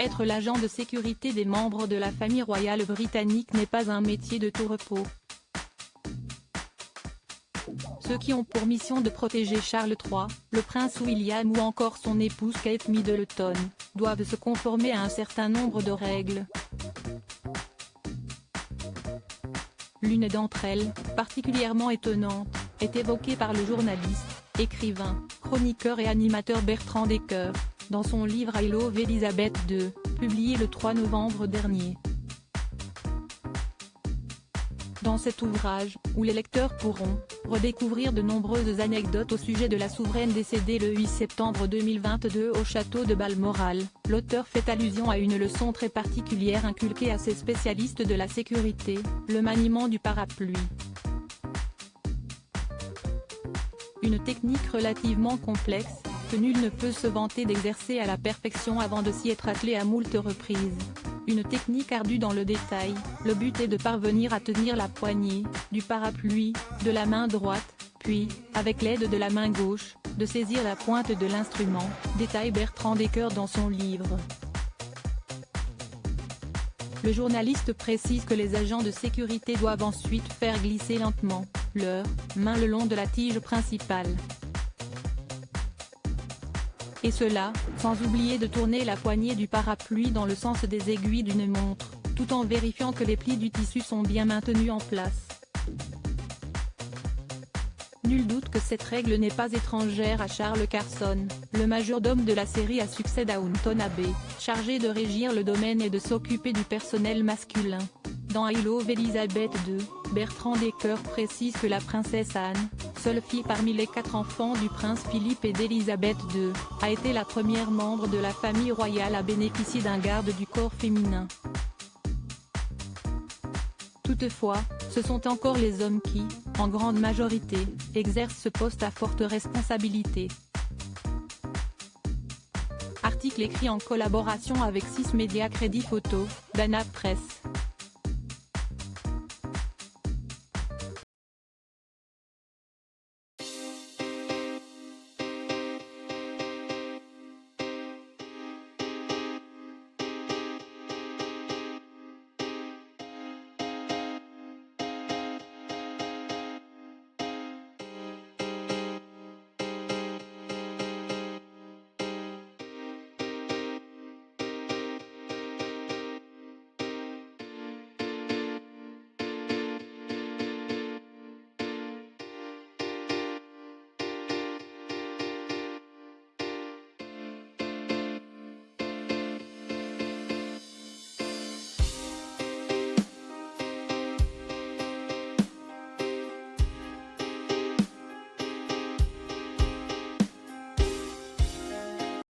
Être l'agent de sécurité des membres de la famille royale britannique n'est pas un métier de tout repos. Ceux qui ont pour mission de protéger Charles III, le prince William ou encore son épouse Kate Middleton, doivent se conformer à un certain nombre de règles. L'une d'entre elles, particulièrement étonnante, est évoquée par le journaliste, écrivain, chroniqueur et animateur Bertrand Decker, dans son livre I Love Elizabeth II, publié le 3 novembre dernier. Dans cet ouvrage, où les lecteurs pourront redécouvrir de nombreuses anecdotes au sujet de la souveraine décédée le 8 septembre 2022 au château de Balmoral, l'auteur fait allusion à une leçon très particulière inculquée à ses spécialistes de la sécurité, le maniement du parapluie. Une technique relativement complexe, que nul ne peut se vanter d'exercer à la perfection avant de s'y être attelé à moult reprises. Une technique ardue dans le détail, le but est de parvenir à tenir la poignée du parapluie de la main droite, puis, avec l'aide de la main gauche, de saisir la pointe de l'instrument, détaille Bertrand Decker dans son livre. Le journaliste précise que les agents de sécurité doivent ensuite faire glisser lentement leurs mains le long de la tige principale. Et cela, sans oublier de tourner la poignée du parapluie dans le sens des aiguilles d'une montre, tout en vérifiant que les plis du tissu sont bien maintenus en place. Nul doute que cette règle n'est pas étrangère à Charles Carson, le majordome de la série à succès Downton Abbey, chargé de régir le domaine et de s'occuper du personnel masculin. Dans I Love Elizabeth II, Bertrand Decker précise que la princesse Anne, seule fille parmi les 4 enfants du prince Philippe et d'Élisabeth II, a été la première membre de la famille royale à bénéficier d'un garde du corps féminin. Toutefois, ce sont encore les hommes qui, en grande majorité, exercent ce poste à forte responsabilité. Article écrit en collaboration avec 6 médias Crédit Photo, Dana Press.